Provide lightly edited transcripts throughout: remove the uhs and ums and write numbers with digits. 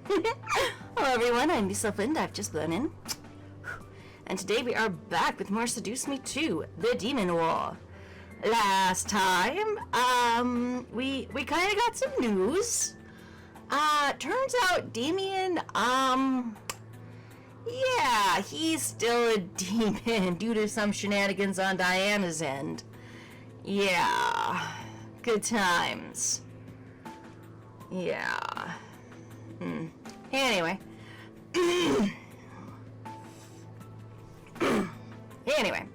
Hello everyone, I'm Lisa Flint, I've just blown in. And today we are back with more Seduce Me 2, The Demon War. Last time, we kind of got some news. Turns out Damien, yeah, he's still a demon due to some shenanigans on Diana's end. Yeah, good times. Yeah. Anyway. Anyway,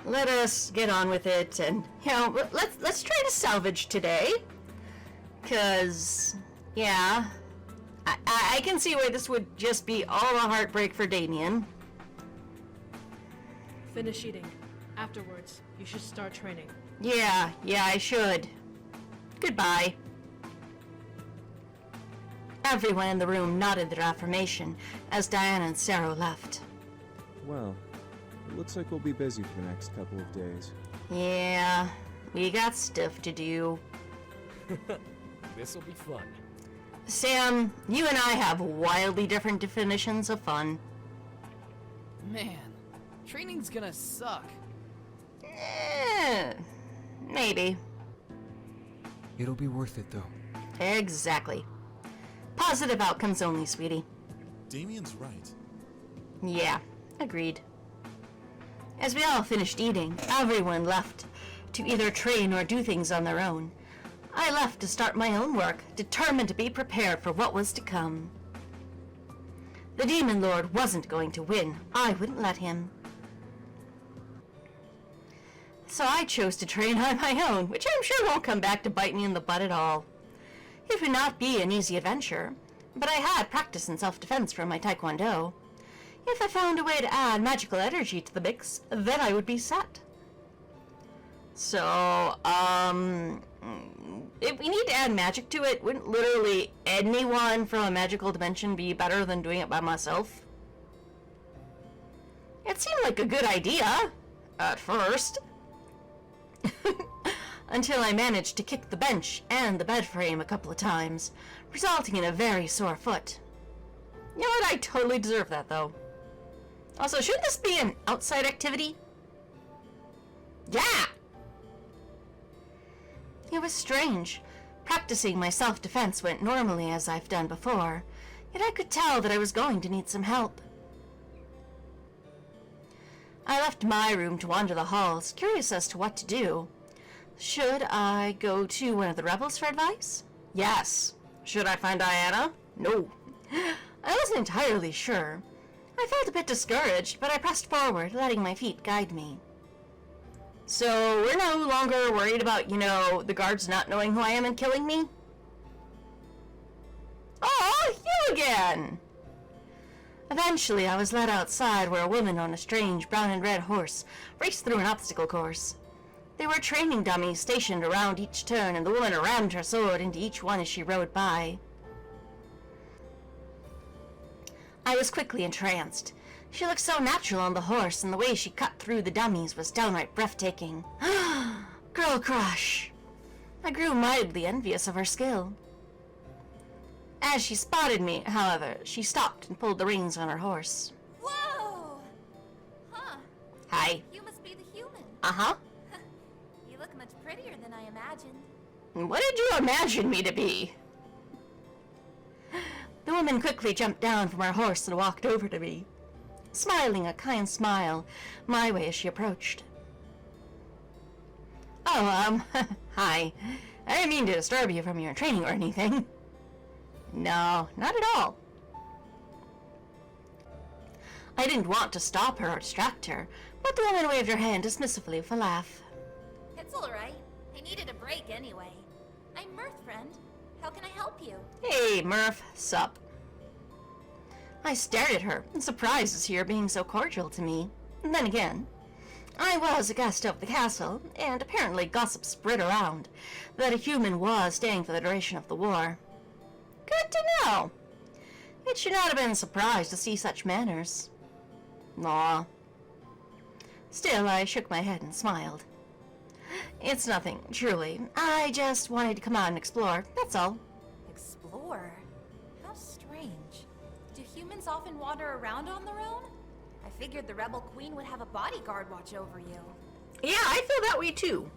let us get on with it, and let's try to salvage today. Cause yeah, I can see why this would just be all a heartbreak for Damien. Finish eating. Afterwards, you should start training. Yeah, I should. Goodbye. Everyone in the room nodded their affirmation as Diana and Sarah left. Well, it looks like we'll be busy for the next couple of days. Yeah, we got stuff to do. This'll be fun. Sam, you and I have wildly different definitions of fun. Man, training's gonna suck. Maybe. It'll be worth it, though. Exactly. Positive outcomes only, sweetie. Damien's right. Yeah, agreed. As we all finished eating, everyone left to either train or do things on their own. I left to start my own work, determined to be prepared for what was to come. The Demon Lord wasn't going to win. I wouldn't let him. So I chose to train on my own, which I'm sure won't come back to bite me in the butt at all. It would not be an easy adventure, but I had practice in self-defense from my Taekwondo. If I found a way to add magical energy to the mix, then I would be set. So, if we need to add magic to it, wouldn't literally anyone from a magical dimension be better than doing it by myself? It seemed like a good idea, at first. Until I managed to kick the bench and the bed frame a couple of times, resulting in a very sore foot. You know what? I totally deserve that, though. Also, shouldn't this be an outside activity? Yeah! It was strange. Practicing my self-defense went normally as I've done before, yet I could tell that I was going to need some help. I left my room to wander the halls, curious as to what to do. Should I go to one of the rebels for advice? Yes. Should I find Diana? No. I wasn't entirely sure. I felt a bit discouraged, but I pressed forward, letting my feet guide me. So we're no longer worried about, the guards not knowing who I am and killing me? Oh, you again! Eventually, I was led outside where a woman on a strange brown and red horse raced through an obstacle course. There were training dummies stationed around each turn, and the woman rammed her sword into each one as she rode by. I was quickly entranced. She looked so natural on the horse, and the way she cut through the dummies was downright breathtaking. Girl crush! I grew mildly envious of her skill. As she spotted me, however, she stopped and pulled the reins on her horse. Whoa! Huh. Hi. You must be the human. Uh-huh. You look much prettier than I imagined. What did you imagine me to be? The woman quickly jumped down from her horse and walked over to me, smiling a kind smile my way as she approached. Oh, hi. I didn't mean to disturb you from your training or anything. No, not at all. I didn't want to stop her or distract her, but the woman waved her hand dismissively with a laugh. It's alright. I needed a break anyway. I'm Mirth, friend. How can I help you? Hey, Murph. Sup? I stared at her, surprised to see her being so cordial to me. And then again, I was a guest of the castle, and apparently gossip spread around that a human was staying for the duration of the war. Good to know. It should not have been surprised to see such manners. Aw. Still, I shook my head and smiled. It's nothing, truly. I just wanted to come out and explore, that's all. Explore? How How strange. Do humans often wander around on their own? I figured the Rebel Queen would have a bodyguard watch over you. Yeah, I feel that way too.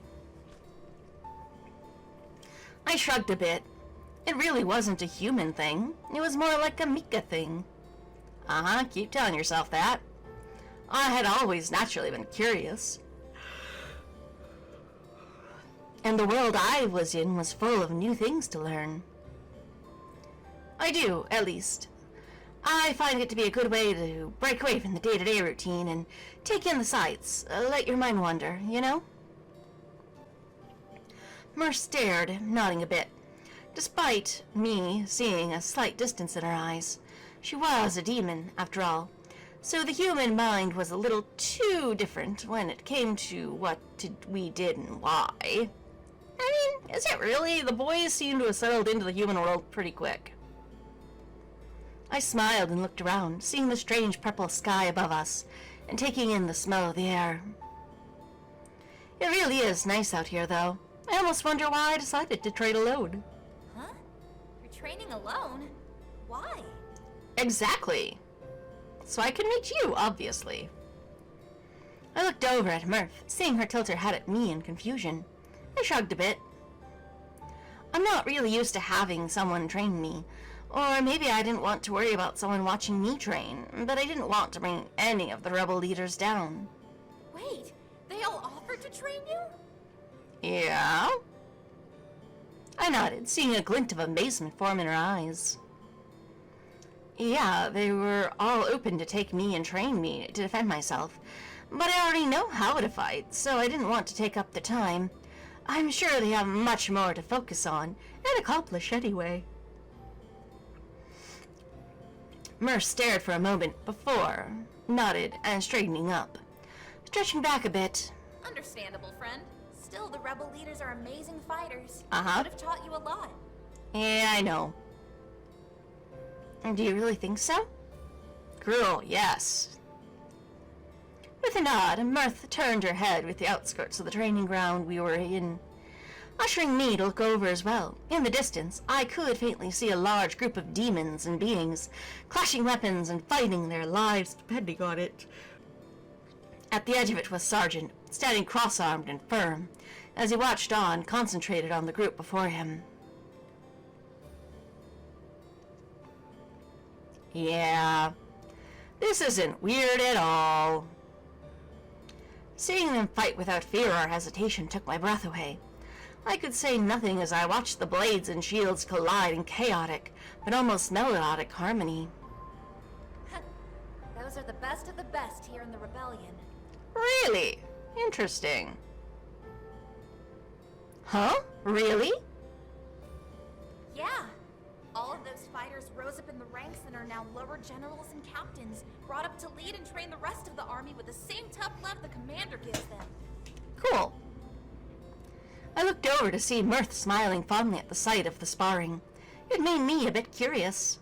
I shrugged a bit. It really wasn't a human thing. It was more like a Mika thing. Uh-huh, keep telling yourself that. I had always naturally been curious. And the world I was in was full of new things to learn. I do, at least. I find it to be a good way to break away from the day-to-day routine and take in the sights. Let your mind wander, you know? Mer stared, nodding a bit. Despite me seeing a slight distance in her eyes, she was a demon, after all, so the human mind was a little too different when it came to what we did and why. I mean, is it really? The boys seem to have settled into the human world pretty quick. I smiled and looked around, seeing the strange purple sky above us, and taking in the smell of the air. It really is nice out here, though. I almost wonder why I decided to trade alone. Huh? You're training alone? Why? Exactly. So I can meet you, obviously. I looked over at Murph, seeing her tilt her head at me in confusion. I shrugged a bit. I'm not really used to having someone train me, or maybe I didn't want to worry about someone watching me train, but I didn't want to bring any of the rebel leaders down. Wait, they all offered to train you? Yeah? I nodded, seeing a glint of amazement form in her eyes. Yeah, they were all open to take me and train me to defend myself, but I already know how to fight, so I didn't want to take up the time. I'm sure they have much more to focus on and accomplish anyway. Mer stared for a moment before, nodded, and straightening up. Stretching back a bit. Understandable, friend. Still, the rebel leaders are amazing fighters. Uh-huh. Would have taught you a lot. Yeah, I know. Do you really think so? Cruel, yes. With a nod, Mirth turned her head with the outskirts of the training ground we were in, ushering me to look over as well. In the distance, I could faintly see a large group of demons and beings, clashing weapons and fighting their lives depending on it. At the edge of it was Sergeant, standing cross-armed and firm, as he watched on, concentrated on the group before him. Yeah, this isn't weird at all. Seeing them fight without fear or hesitation took my breath away. I could say nothing as I watched the blades and shields collide in chaotic, but almost melodic harmony. Those are the best of the best here in the rebellion. Really? Interesting. Huh? Really? Yeah. All of those fighters rose up in the ranks and are now lower generals and captains, brought up to lead and train the rest of the army with the same tough love the commander gives them. Cool. I looked over to see Mirth smiling fondly at the sight of the sparring. It made me a bit curious.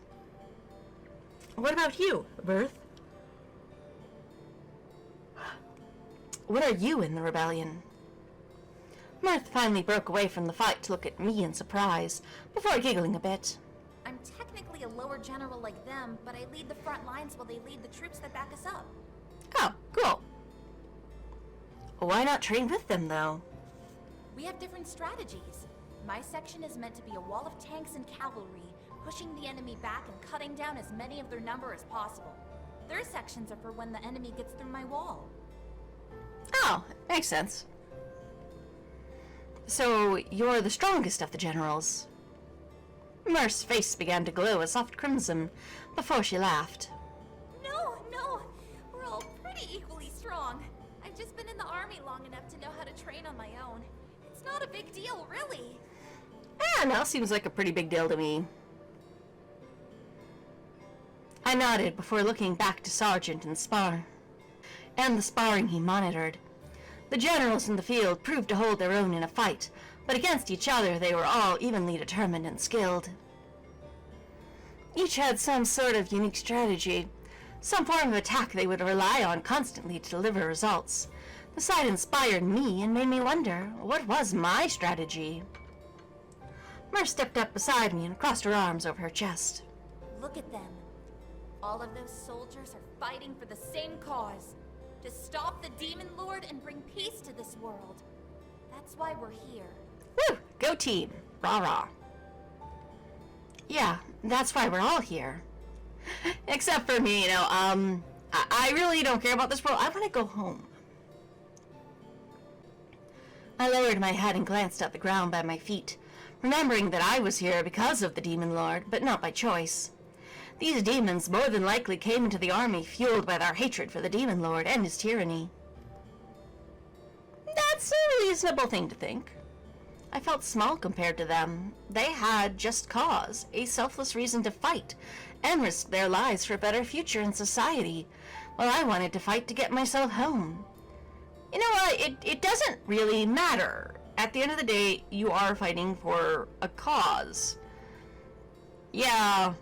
What about you, Mirth? What are you in the rebellion? Mirth finally broke away from the fight to look at me in surprise, before giggling a bit. I'm technically a lower general like them, but I lead the front lines while they lead the troops that back us up. Oh, cool. Why not train with them, though? We have different strategies. My section is meant to be a wall of tanks and cavalry, pushing the enemy back and cutting down as many of their number as possible. Their sections are for when the enemy gets through my wall. Oh, makes sense. So, you're the strongest of the generals. Mirth's face began to glow a soft crimson before she laughed. No, we're all pretty equally strong. I've just been in the army long enough to know how to train on my own. It's not a big deal, really. No, seems like a pretty big deal to me. I nodded before looking back to Sergeant and the sparring he monitored. The generals in the field proved to hold their own in a fight, but against each other they were all evenly determined and skilled. Each had some sort of unique strategy, some form of attack they would rely on constantly to deliver results. The sight inspired me and made me wonder, what was my strategy? Mer stepped up beside me and crossed her arms over her chest. Look at them. All of those soldiers are fighting for the same cause. To stop the Demon Lord and bring peace to this world. That's why we're here. Woo! Go team! Rah rah. Yeah, that's why we're all here. Except for me, I really don't care about this world. I want to go home. I lowered my head and glanced at the ground by my feet, remembering that I was here because of the Demon Lord, but not by choice. These demons more than likely came into the army fueled by their hatred for the Demon Lord and his tyranny. That's a reasonable thing to think. I felt small compared to them. They had just cause, a selfless reason to fight, and risk their lives for a better future in society, while I wanted to fight to get myself home. You know what, it doesn't really matter. At the end of the day, you are fighting for a cause. Yeah,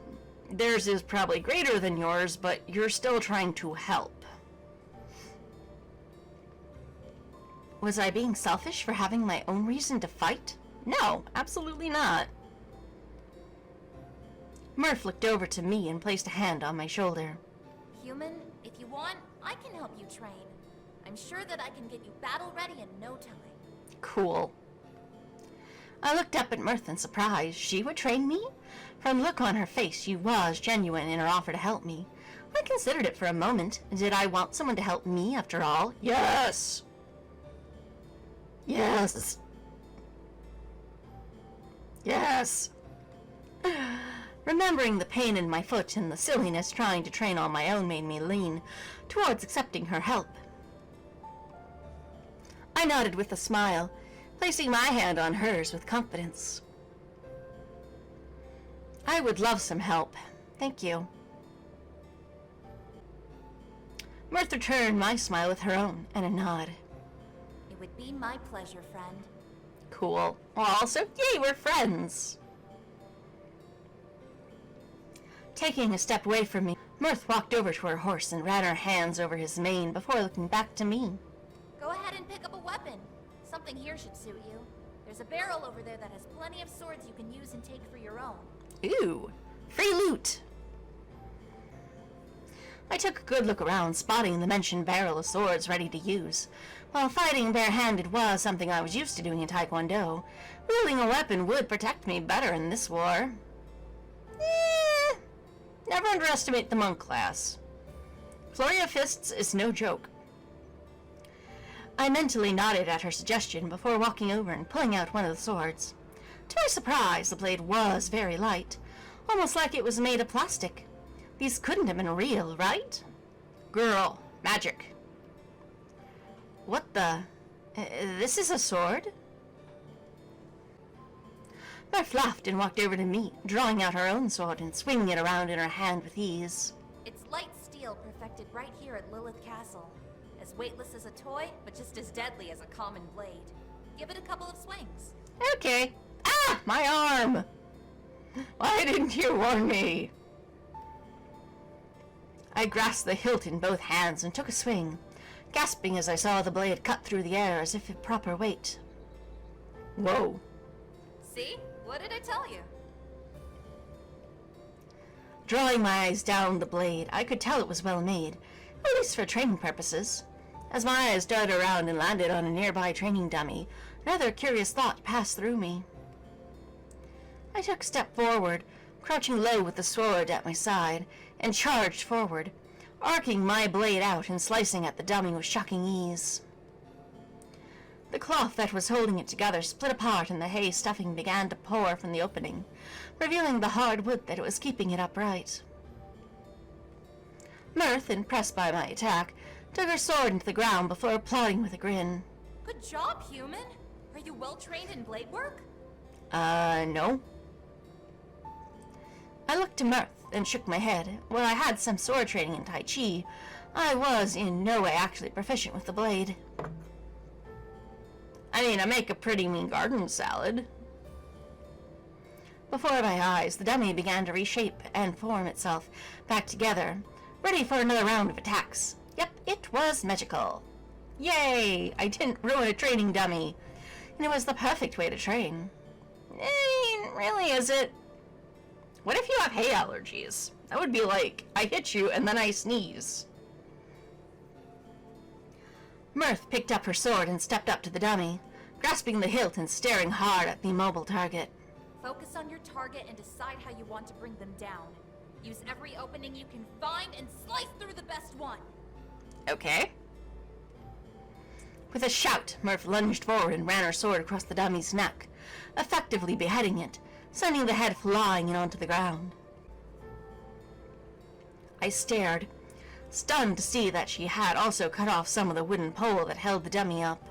theirs is probably greater than yours, but you're still trying to help. Was I being selfish for having my own reason to fight? No, absolutely not. Murph looked over to me and placed a hand on my shoulder. Human, if you want, I can help you train. I'm sure that I can get you battle ready in no time. Cool. I looked up at Mirth in surprise. She would train me? From the look on her face, she was genuine in her offer to help me. I considered it for a moment. Did I want someone to help me after all? Yes! Yes! Yes! Remembering the pain in my foot and the silliness trying to train on my own made me lean towards accepting her help. I nodded with a smile, placing my hand on hers with confidence. I would love some help. Thank you. Mirth returned my smile with her own and a nod. It would be my pleasure, friend. Cool. Also, yay, we're friends. Taking a step away from me, Mirth walked over to her horse and ran her hands over his mane before looking back to me. Go ahead and pick up a weapon. Something here should suit you. There's a barrel over there that has plenty of swords you can use and take for your own. Ooh, free loot. I took a good look around, spotting the mentioned barrel of swords ready to use. While fighting barehanded was something I was used to doing in Taekwondo, wielding a weapon would protect me better in this war. Never underestimate the monk class. Flurry of fists is no joke. I mentally nodded at her suggestion before walking over and pulling out one of the swords. To my surprise, the blade was very light, almost like it was made of plastic. These couldn't have been real, right? Girl, magic. What the? This is a sword? Murph laughed and walked over to me, drawing out her own sword and swinging it around in her hand with ease. It's light steel perfected right here at Lilith Castle. As weightless as a toy, but just as deadly as a common blade. Give it a couple of swings. Okay. Ah! My arm! Why didn't you warn me? I grasped the hilt in both hands and took a swing, gasping as I saw the blade cut through the air as if at proper weight. Whoa. See? What did I tell you? Drawing my eyes down the blade, I could tell it was well made, at least for training purposes. As my eyes darted around and landed on a nearby training dummy, another curious thought passed through me. I took a step forward, crouching low with the sword at my side, and charged forward, arcing my blade out and slicing at the dummy with shocking ease. The cloth that was holding it together split apart and the hay stuffing began to pour from the opening, revealing the hard wood that was keeping it upright. Mirth, impressed by my attack, took her sword into the ground before applauding with a grin. Good job, human. Are you well trained in blade work? No. I looked to Mirth and shook my head. While I had some sword training in Tai Chi, I was in no way actually proficient with the blade. I mean, I make a pretty mean garden salad. Before my eyes, the dummy began to reshape and form itself back together, ready for another round of attacks. Yep, it was magical. Yay! I didn't ruin a training dummy. And it was the perfect way to train. I mean, really, is it? What if you have hay allergies? That would be like, I hit you and then I sneeze. Mirth picked up her sword and stepped up to the dummy, grasping the hilt and staring hard at the immobile target. Focus on your target and decide how you want to bring them down. Use every opening you can find and slice through the best one. Okay. With a shout, Murph lunged forward and ran her sword across the dummy's neck, effectively beheading it, sending the head flying and onto the ground. I stared, stunned to see that she had also cut off some of the wooden pole that held the dummy up.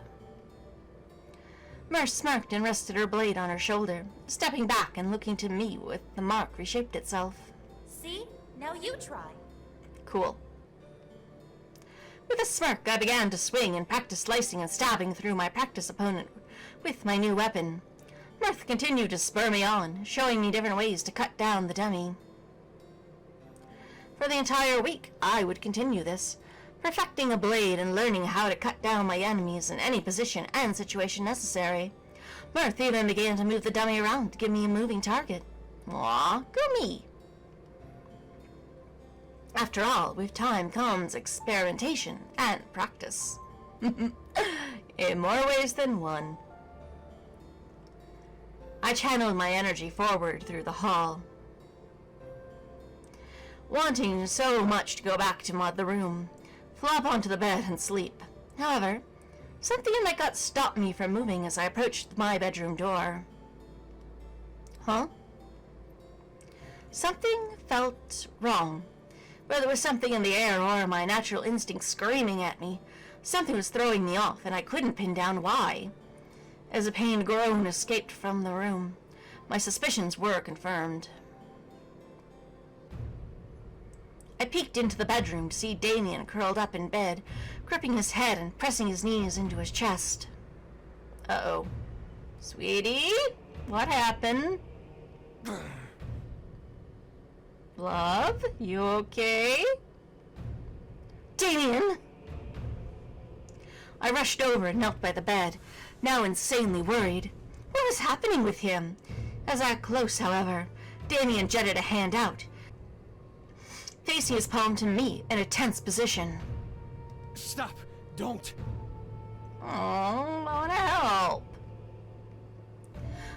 Murph smirked and rested her blade on her shoulder, stepping back and looking to me with the mark reshaped itself. See? Now you try. Cool. With a smirk, I began to swing and practice slicing and stabbing through my practice opponent with my new weapon. Mirth continued to spur me on, showing me different ways to cut down the dummy. For the entire week, I would continue this, perfecting a blade and learning how to cut down my enemies in any position and situation necessary. Mirth even began to move the dummy around to give me a moving target. Aw, go me! After all, with time comes experimentation and practice. In more ways than one. I channeled my energy forward through the hall, wanting so much to go back to the room, flop onto the bed and sleep. However, something in my gut stopped me from moving as I approached my bedroom door. Huh? Something felt wrong. Whether it was something in the air or my natural instinct screaming at me, something was throwing me off, and I couldn't pin down why. As a pained groan escaped from the room, my suspicions were confirmed. I peeked into the bedroom to see Damien curled up in bed, gripping his head and pressing his knees into his chest. Uh-oh. Sweetie? What happened? Love? You okay? Damien! I rushed over and knelt by the bed, now insanely worried. What was happening with him? As I got close, however, Damien jetted a hand out, facing his palm to me in a tense position. Stop! Don't! Oh, I want to help.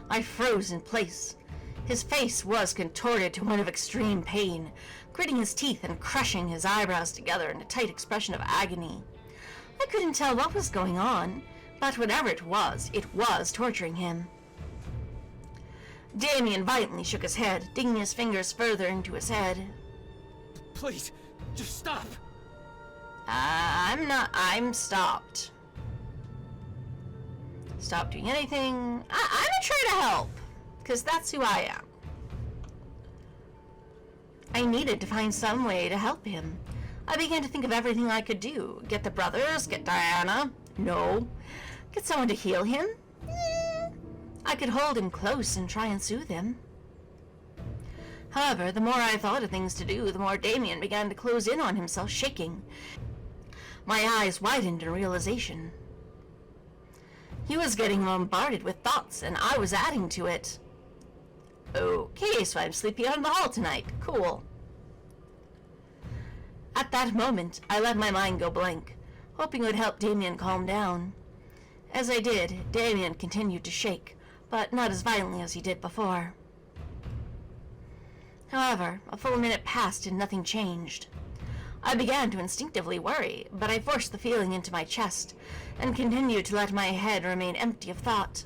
I froze in place. His face was contorted to one of extreme pain, gritting his teeth and crushing his eyebrows together in a tight expression of agony. I couldn't tell what was going on, but whatever it was torturing him. Damien violently shook his head, digging his fingers further into his head. Please, just stop! I'm stopped. Stop doing anything. I'm gonna try to help, because that's who I am. I needed to find some way to help him. I began to think of everything I could do. Get the brothers, get Diana. No. Get someone to heal him. I could hold him close and try and soothe him. However, the more I thought of things to do, the more Damien began to close in on himself, shaking. My eyes widened in realization. He was getting bombarded with thoughts, and I was adding to it. Okay, so I'm sleeping out in the hall tonight. Cool. At that moment, I let my mind go blank, hoping it would help Damien calm down. As I did, Damien continued to shake, but not as violently as he did before. However, a full minute passed and nothing changed. I began to instinctively worry, but I forced the feeling into my chest and continued to let my head remain empty of thought.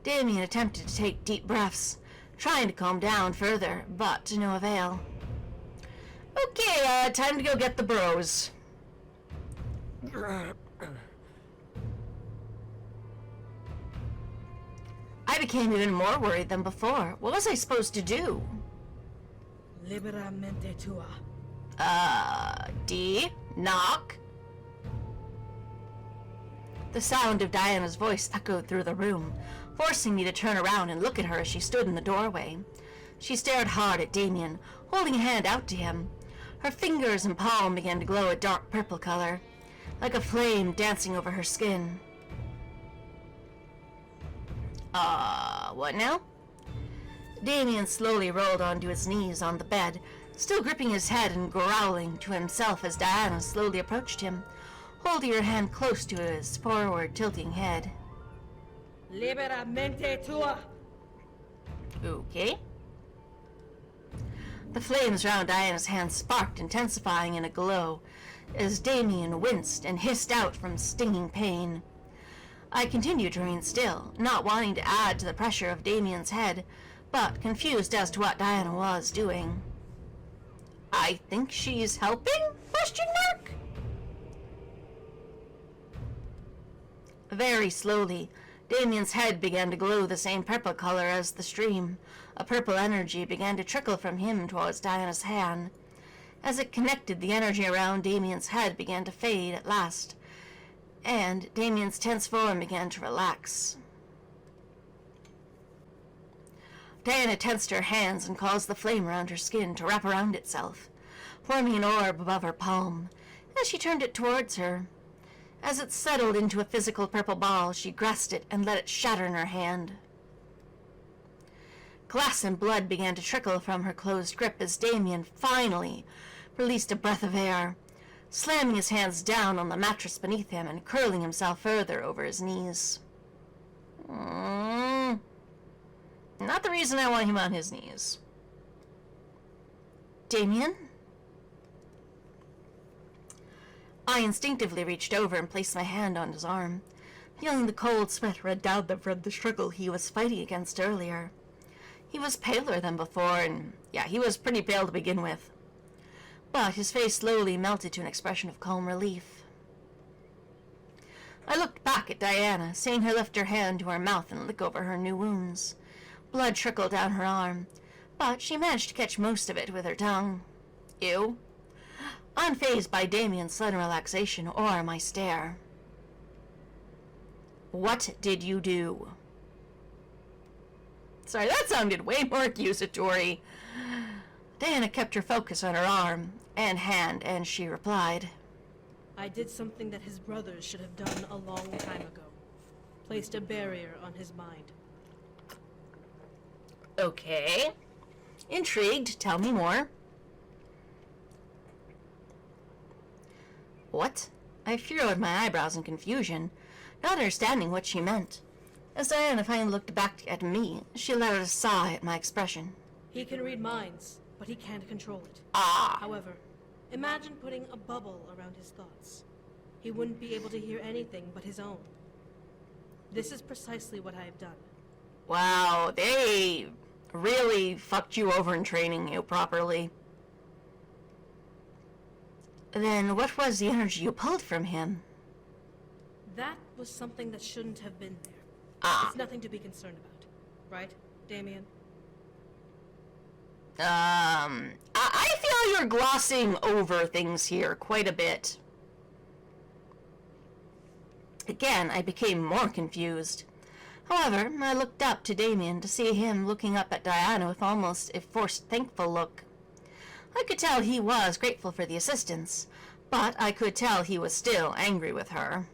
Damien attempted to take deep breaths, trying to calm down further, but to no avail. Okay, time to go get the bros. I became even more worried than before. What was I supposed to do? Liberamente tua. D? Knock? The sound of Diana's voice echoed through the room, forcing me to turn around and look at her as she stood in the doorway. She stared hard at Damien, holding a hand out to him. Her fingers and palm began to glow a dark purple color, like a flame dancing over her skin. What now? Damien slowly rolled onto his knees on the bed, still gripping his head and growling to himself as Diana slowly approached him, holding her hand close to his forward tilting head. Liberamente tua! Okay. The flames around Diana's hand sparked, intensifying in a glow, as Damien winced and hissed out from stinging pain. I continued to remain still, not wanting to add to the pressure of Damien's head, but confused as to what Diana was doing. I think she's helping? Question mark? Very slowly, Damien's head began to glow the same purple color as the stream. A purple energy began to trickle from him towards Diana's hand. As it connected, the energy around Damien's head began to fade at last, and Damien's tense form began to relax. Diana tensed her hands and caused the flame around her skin to wrap around itself, forming an orb above her palm, as she turned it towards her. As it settled into a physical purple ball, she grasped it and let it shatter in her hand. Glass and blood began to trickle from her closed grip as Damien finally released a breath of air, slamming his hands down on the mattress beneath him and curling himself further over his knees. Not the reason I want him on his knees. Damien? I instinctively reached over and placed my hand on his arm, feeling the cold sweat run down them from the struggle he was fighting against earlier. He was paler than before, and he was pretty pale to begin with. But his face slowly melted to an expression of calm relief. I looked back at Diana, seeing her lift her hand to her mouth and lick over her new wounds. Blood trickled down her arm, but she managed to catch most of it with her tongue. Ew. Unfazed by Damien's sudden relaxation or my stare. What did you do? Sorry, that sounded way more accusatory. Diana kept her focus on her arm and hand, and she replied, I did something that his brothers should have done a long time ago. Placed a barrier on his mind. Okay. Intrigued, tell me more. What? I furrowed my eyebrows in confusion, not understanding what she meant. As Diana finally looked back at me, she let out a sigh at my expression. He can read minds, but he can't control it. Ah. However, imagine putting a bubble around his thoughts. He wouldn't be able to hear anything but his own. This is precisely what I have done. Wow, they really fucked you over in training you properly. Then what was the energy you pulled from him? That was something that shouldn't have been there. Ah. It's nothing to be concerned about. Right, Damien? I feel you're glossing over things here quite a bit. Again, I became more confused. However, I looked up to Damien to see him looking up at Diana with almost a forced thankful look. I could tell he was grateful for the assistance, but I could tell he was still angry with her.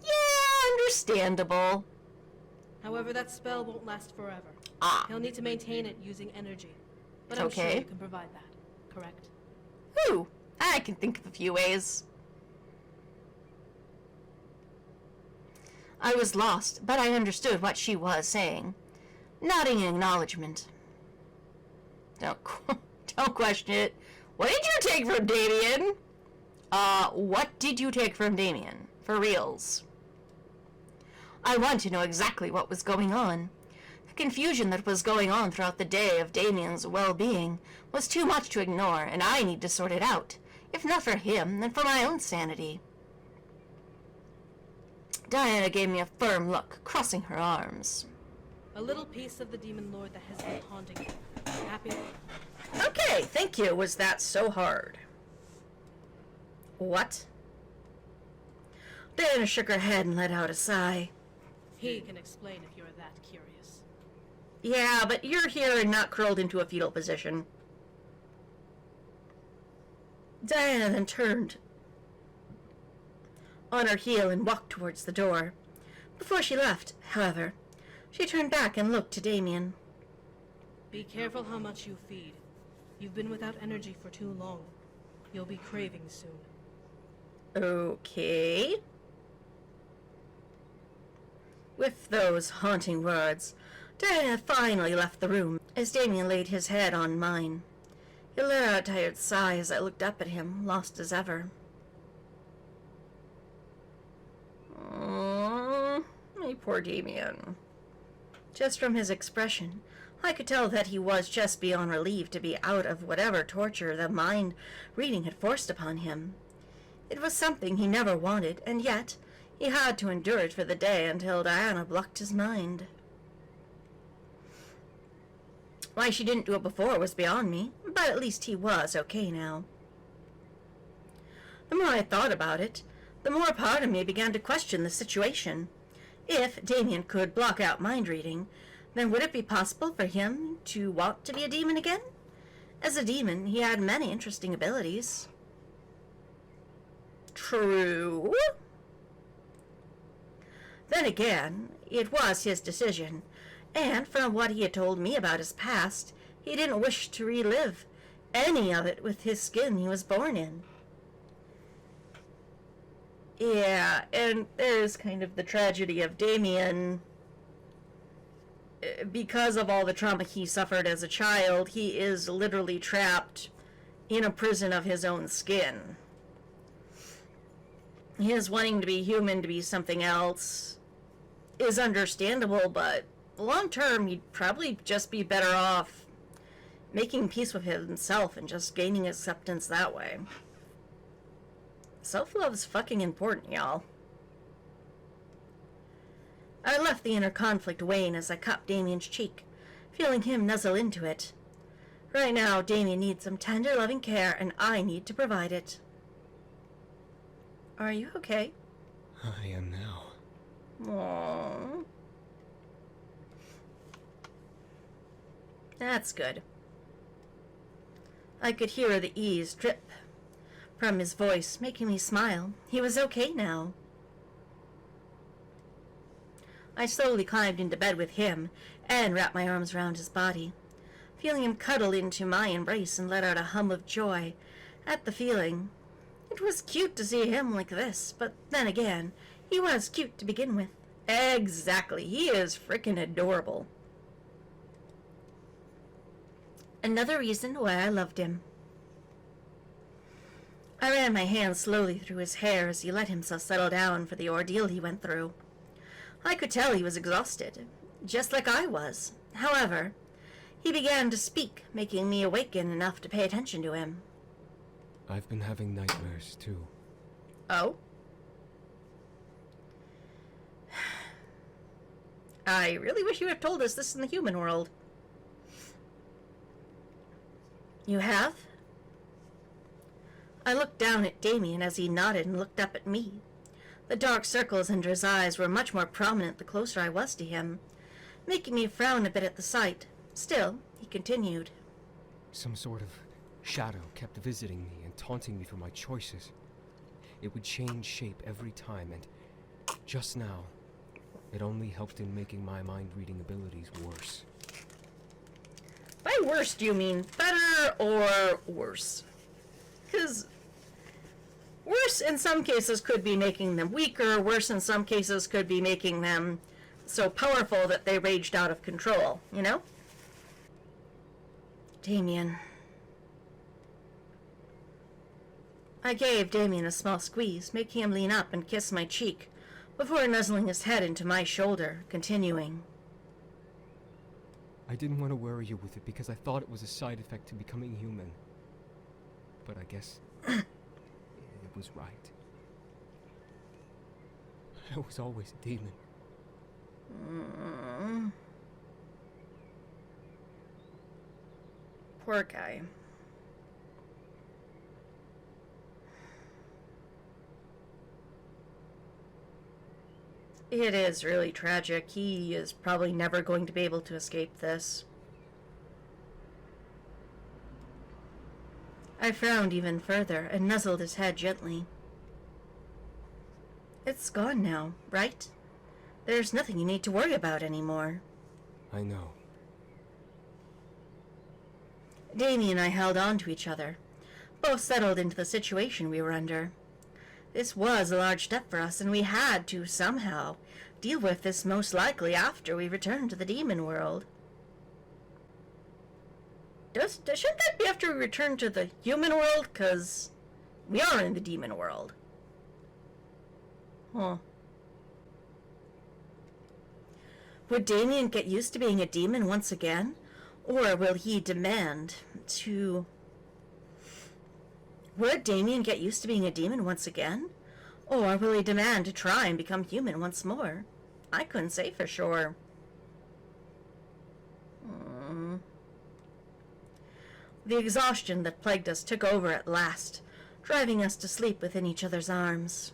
Yeah, understandable. However, that spell won't last forever. Ah. He'll need to maintain it using energy. But I'm sure Okay. you can provide that, correct? Whew, I can think of a few ways. I was lost, but I understood what she was saying, nodding in acknowledgement. Don't question it. What did you take from Damien? What did you take from Damien? For reals. I wanted to know exactly what was going on. The confusion that was going on throughout the day of Damien's well-being was too much to ignore, and I need to sort it out, if not for him, then for my own sanity. Diana gave me a firm look, crossing her arms. A little piece of the demon lord that has been haunting you. Happy? Okay, thank you. Was that so hard? What? Diana shook her head and let out a sigh. He can explain if you're that curious. Yeah, but you're here and not curled into a fetal position. Diana then turned on her heel and walked towards the door. Before she left, however, she turned back and looked to Damien. Be careful how much you feed. You've been without energy for too long. You'll be craving soon. Okay. With those haunting words, Diana finally left the room as Damien laid his head on mine. He let out a tired sigh as I looked up at him, lost as ever. My poor Damien. Just from his expression, I could tell that he was just beyond relieved to be out of whatever torture the mind reading had forced upon him. It was something he never wanted, and yet he had to endure it for the day until Diana blocked his mind. Why she didn't do it before was beyond me, but at least he was okay now. The more I thought about it, the more part of me began to question the situation. If Damien could block out mind reading, then would it be possible for him to want to be a demon again? As a demon, he had many interesting abilities. True. Then again, it was his decision, and from what he had told me about his past, he didn't wish to relive any of it with his skin he was born in. Yeah, and there's kind of the tragedy of Damien. Because of all the trauma he suffered as a child, he is literally trapped in a prison of his own skin. His wanting to be human, to be something else, is understandable, but long term, he'd probably just be better off making peace with himself and just gaining acceptance that way. Self-love's fucking important, y'all. I left the inner conflict wane as I cupped Damien's cheek, feeling him nuzzle into it. Right now, Damien needs some tender, loving care, and I need to provide it. Are you okay? I am now. Aww. That's good. I could hear the ease drip from his voice, making me smile. He was okay now. I slowly climbed into bed with him and wrapped my arms around his body, feeling him cuddle into my embrace and let out a hum of joy at the feeling. It was cute to see him like this, but then again, he was cute to begin with. Exactly, he is freaking adorable. Another reason why I loved him. I ran my hand slowly through his hair as he let himself settle down for the ordeal he went through. I could tell he was exhausted, just like I was. However, he began to speak, making me awaken enough to pay attention to him. I've been having nightmares, too. Oh? I really wish you had told us this in the human world. You have? I looked down at Damien as he nodded and looked up at me. The dark circles under his eyes were much more prominent the closer I was to him, making me frown a bit at the sight. Still, he continued. Some sort of shadow kept visiting me and taunting me for my choices. It would change shape every time, and just now, it only helped in making my mind-reading abilities worse. By worse, do you mean better or worse? Because worse in some cases could be making them weaker, worse in some cases could be making them so powerful that they raged out of control, you know? Damien. I gave Damien a small squeeze, making him lean up and kiss my cheek, before nuzzling his head into my shoulder, continuing. I didn't want to worry you with it because I thought it was a side effect to becoming human. But I guess it was right. I was always a demon. Poor guy. It is really tragic. He is probably never going to be able to escape this. I frowned even further and nuzzled his head gently. It's gone now, right? There's nothing you need to worry about anymore. I know. Damien and I held on to each other, both settled into the situation we were under. This was a large step for us, and we had to, somehow, deal with this most likely after we returned to the demon world. Shouldn't that be after we return to the human world? 'Cause we are in the demon world. Huh. Would Damien get used to being a demon once again? Or will he demand to... Would Damien get used to being a demon once again? Or will he demand to try and become human once more? I couldn't say for sure. The exhaustion that plagued us took over at last, driving us to sleep within each other's arms.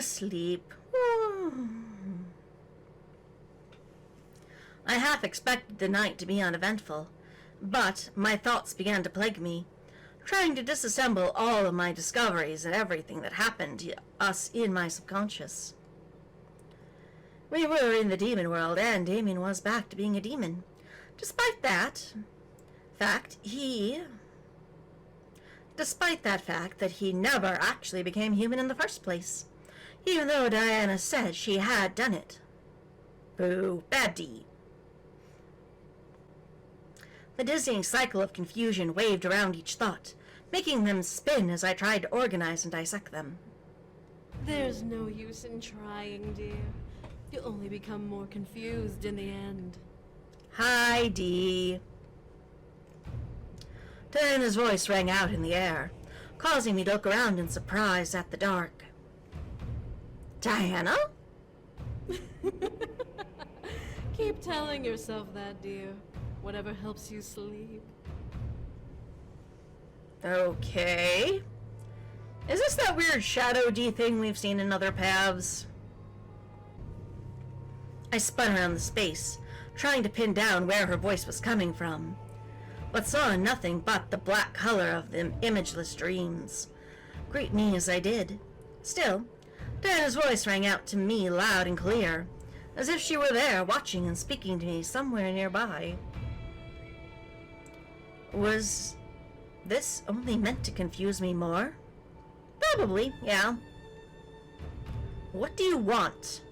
Sleep. I half expected the night to be uneventful, but my thoughts began to plague me, trying to disassemble all of my discoveries and everything that happened to us in my subconscious. We were in the demon world, and Damien was back to being a demon. Despite that fact that he never actually became human in the first place, even though Diana said she had done it. Boo, bad D. The dizzying cycle of confusion waved around each thought, making them spin as I tried to organize and dissect them. There's no use in trying, dear. You'll only become more confused in the end. Hi, D. Diana's voice rang out in the air, causing me to look around in surprise at the dark. Diana? Keep telling yourself that, dear. Whatever helps you sleep. Okay. Is this that weird Shadow D thing we've seen in other paths? I spun around the space, trying to pin down where her voice was coming from, but saw nothing but the black color of the imageless dreams. Greet me as I did. Still, Diana's voice rang out to me loud and clear, as if she were there watching and speaking to me somewhere nearby. Was this only meant to confuse me more? Probably, yeah. What do you want?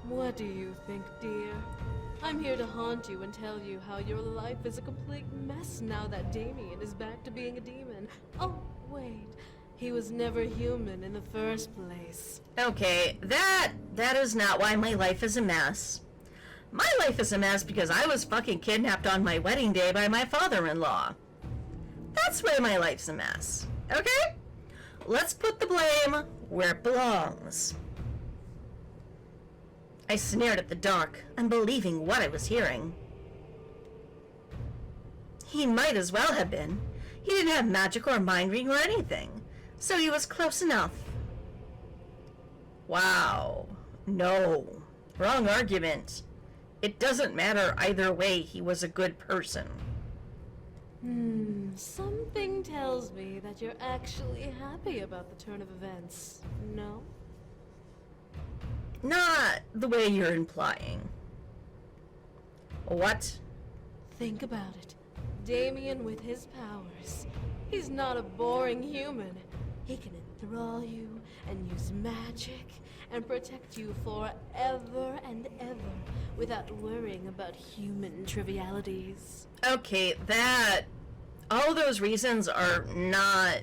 What do you think, dear? I'm here to haunt you and tell you how your life is a complete mess now that Damien is back to being a demon. Oh, wait. He was never human in the first place. Okay, that is not why my life is a mess. My life is a mess because I was fucking kidnapped on my wedding day by my father-in-law. That's where my life's a mess. Okay? Let's put the blame where it belongs. I sneered at the dark, unbelieving what I was hearing. He might as well have been. He didn't have magic or mind reading or anything, so he was close enough. Wow. No. Wrong argument. It doesn't matter either way, he was a good person. Something tells me that you're actually happy about the turn of events, no? Not the way you're implying. What? Think about it. Damien with his powers. He's not a boring human. He can enthrall you and use magic and protect you forever and ever without worrying about human trivialities. Okay, all those reasons are not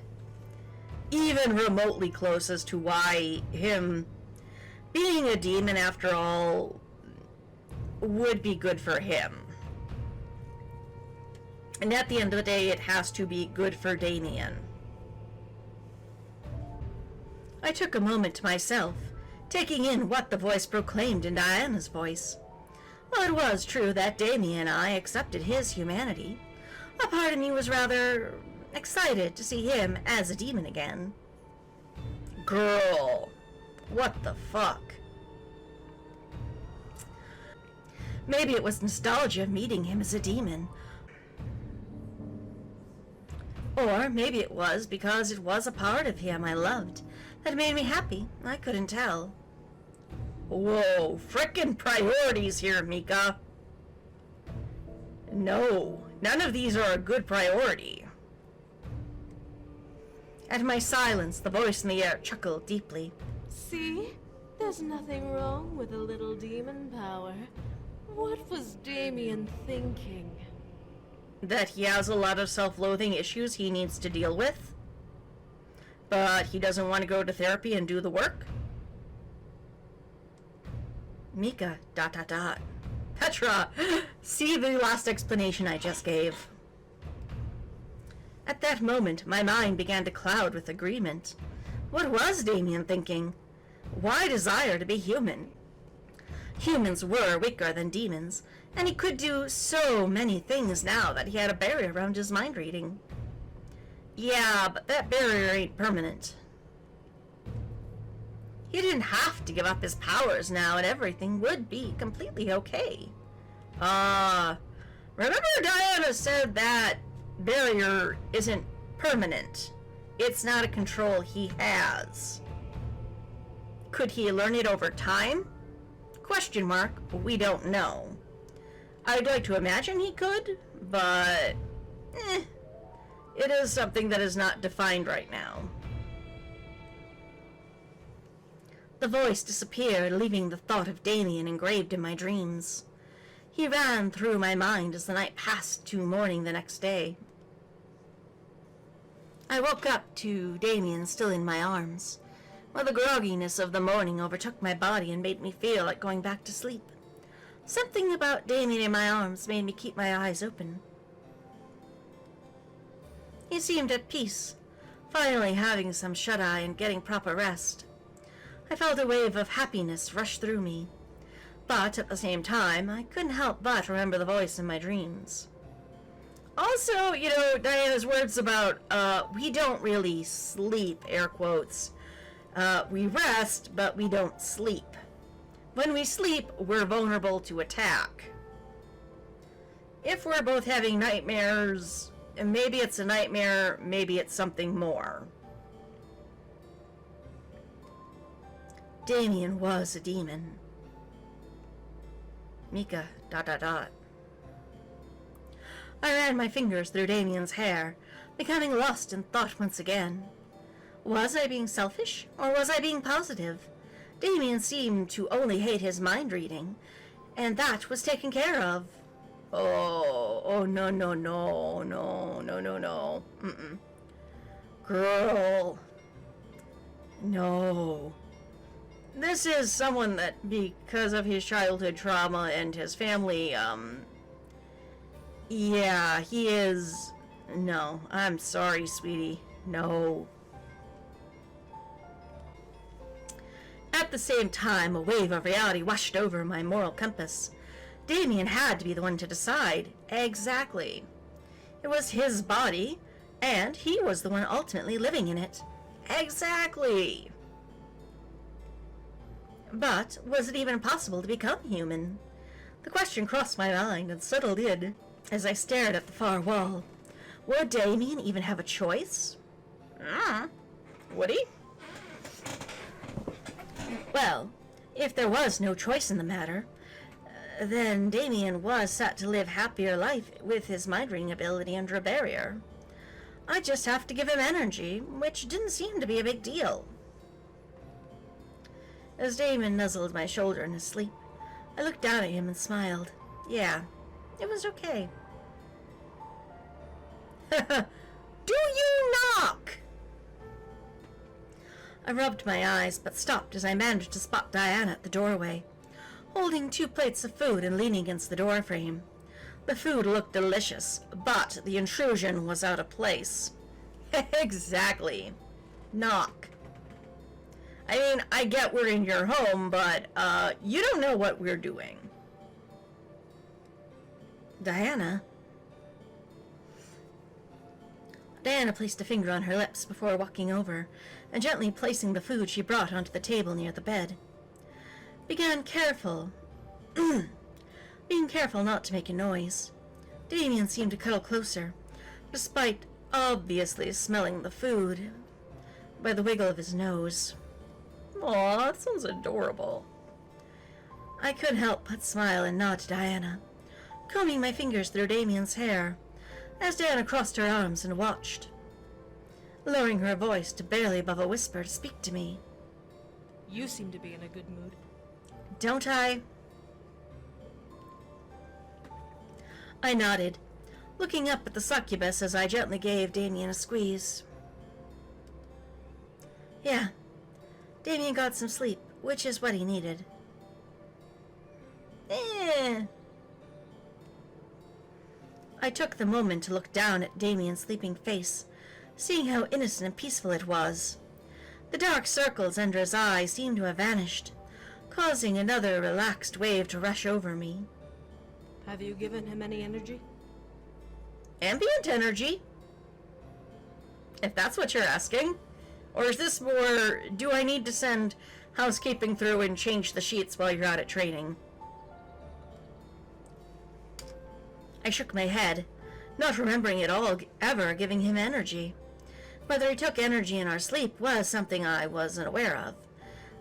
even remotely close as to why him being a demon, after all, would be good for him. And at the end of the day, it has to be good for Damien. I took a moment to myself, taking in what the voice proclaimed in Diana's voice. While it was true that Damien and I accepted his humanity, a part of me was rather excited to see him as a demon again. Girl, what the fuck? Maybe it was nostalgia of meeting him as a demon. Or maybe it was because it was a part of him I loved that made me happy. I couldn't tell. Whoa, frickin' priorities here, Mika. No, none of these are a good priority. At my silence, the voice in the air chuckled deeply. See? There's nothing wrong with a little demon power. What was Damien thinking? That he has a lot of self-loathing issues he needs to deal with? But he doesn't want to go to therapy and do the work? Mika, ... Petra, see the last explanation I just gave. At that moment, my mind began to cloud with agreement. What was Damien thinking? Why desire to be human? Humans were weaker than demons, and he could do so many things now that he had a barrier around his mind reading. Yeah, but that barrier ain't permanent. He didn't have to give up his powers now, and everything would be completely okay. Remember Diana said that barrier isn't permanent. It's not a control he has. Could he learn it over time? Question mark, we don't know. I'd like to imagine he could, but it is something that is not defined right now. The voice disappeared, leaving the thought of Damien engraved in my dreams. He ran through my mind as the night passed to morning the next day. I woke up to Damien still in my arms, while the grogginess of the morning overtook my body and made me feel like going back to sleep. Something about Damien in my arms made me keep my eyes open. He seemed at peace, finally having some shut-eye and getting proper rest. I felt a wave of happiness rush through me, but at the same time, I couldn't help but remember the voice in my dreams. Also, Diana's words about, we don't really sleep, air quotes. We rest, but we don't sleep. When we sleep, we're vulnerable to attack. If we're both having nightmares, maybe it's a nightmare, maybe it's something more. Damien was a demon. Mika, ... I ran my fingers through Damien's hair, becoming lost in thought once again. Was I being selfish, or was I being positive? Damien seemed to only hate his mind reading, and that was taken care of. Oh, no. Girl. No. This is someone that, because of his childhood trauma and his family, yeah, he is... No, I'm sorry, sweetie. No. At the same time, a wave of reality washed over my moral compass. Damien had to be the one to decide. Exactly. It was his body, and he was the one ultimately living in it. Exactly. But was it even possible to become human? The question crossed my mind and settled in as I stared at the far wall. Would Damien even have a choice? Would he? Well, if there was no choice in the matter, then Damien was set to live happier life with his mind-reading ability under a barrier. I'd just have to give him energy, which didn't seem to be a big deal. As Damien nuzzled my shoulder in his sleep, I looked down at him and smiled. Yeah, it was okay. Do you knock? I rubbed my eyes, but stopped as I managed to spot Diana at the doorway, holding 2 plates of food and leaning against the doorframe. The food looked delicious, but the intrusion was out of place. Exactly. Knock. I mean, I get we're in your home, but, you don't know what we're doing. Diana? Diana placed a finger on her lips before walking over and gently placing the food she brought onto the table near the bed. Being careful not to make a noise. Damien seemed to cuddle closer, despite obviously smelling the food by the wiggle of his nose. Aw, that sounds adorable. I couldn't help but smile and nod to Diana. combing my fingers through Damien's hair, as Diana crossed her arms and watched, lowering her voice to barely above a whisper to speak to me. You seem to be in a good mood. Don't I? I nodded, looking up at the succubus as I gently gave Damien a squeeze. Yeah, Damien got some sleep, which is what he needed. I took the moment to look down at Damien's sleeping face, seeing how innocent and peaceful it was. The dark circles under his eyes seemed to have vanished, causing another relaxed wave to rush over me. Have you given him any energy? Ambient energy? If that's what you're asking. Or is this more, do I need to send housekeeping through and change the sheets while you're out at training? I shook my head, not remembering at all ever giving him energy. Whether he took energy in our sleep was something I wasn't aware of,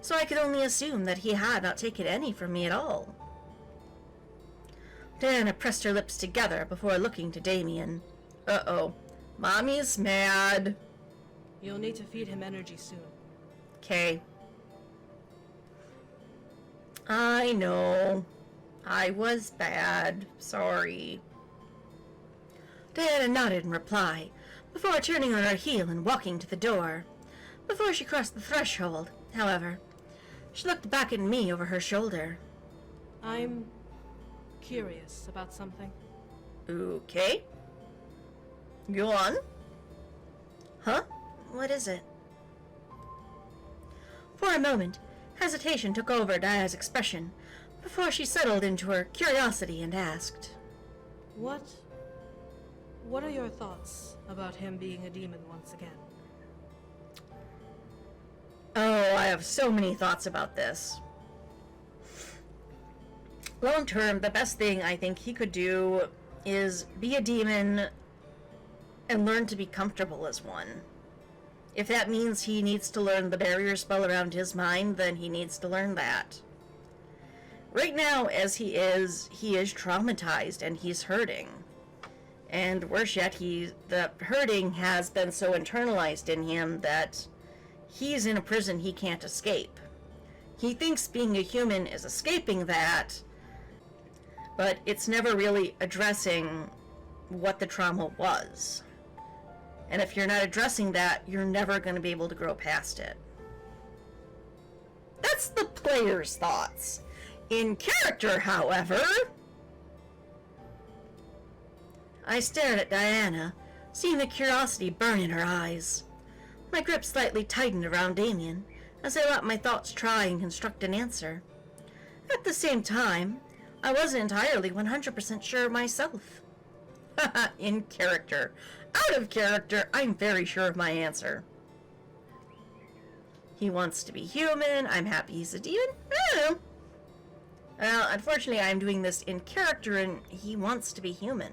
so I could only assume that he had not taken any from me at all. Diana pressed her lips together before looking to Damien. Uh-oh. Mommy's mad. You'll need to feed him energy soon. 'Kay. I know. I was bad. Sorry. Diana nodded in reply, before turning on her heel and walking to the door. Before she crossed the threshold, however, she looked back at me over her shoulder. I'm curious about something. Okay. Go on. Huh? What is it? For a moment, hesitation took over Diana's expression, before she settled into her curiosity and asked, What are your thoughts about him being a demon once again? Oh, I have so many thoughts about this. Long term, the best thing I think he could do is be a demon and learn to be comfortable as one. If that means he needs to learn the barrier spell around his mind, then he needs to learn that. Right now, as he is traumatized and he's hurting. And worse yet, the hurting has been so internalized in him that he's in a prison he can't escape. He thinks being a human is escaping that, but it's never really addressing what the trauma was. And if you're not addressing that, you're never going to be able to grow past it. That's the player's thoughts. In character, however, I stared at Diana, seeing the curiosity burn in her eyes. My grip slightly tightened around Damien, as I let my thoughts try and construct an answer. At the same time, I wasn't entirely 100% sure myself. Haha, in character. Out of character, I'm very sure of my answer. He wants to be human. I'm happy he's a demon. I don't know. Well, unfortunately, I'm doing this in character, and he wants to be human.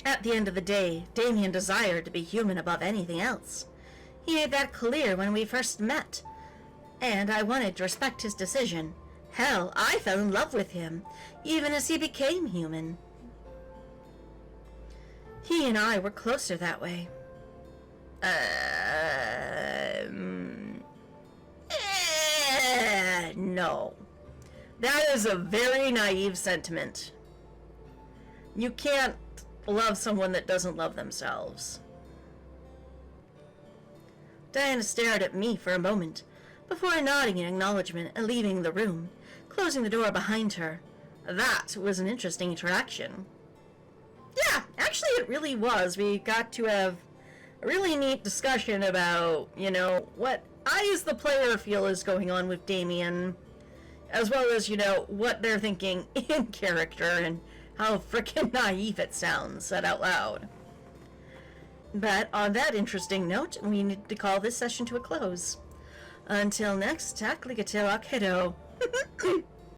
At the end of the day, Damien desired to be human above anything else. He made that clear when we first met, and I wanted to respect his decision. Hell, I fell in love with him, even as he became human. He and I were closer that way. No. That is a very naive sentiment. You can't love someone that doesn't love themselves. Diana stared at me for a moment, before nodding in acknowledgement and leaving the room, closing the door behind her. That was an interesting interaction. Yeah, actually it really was. We got to have a really neat discussion about, what I as the player feel is going on with Damien, as well as, what they're thinking in character and how frickin' naive it sounds said out loud. But on that interesting note, we need to call this session to a close. Until next, Takligatil Akhedo.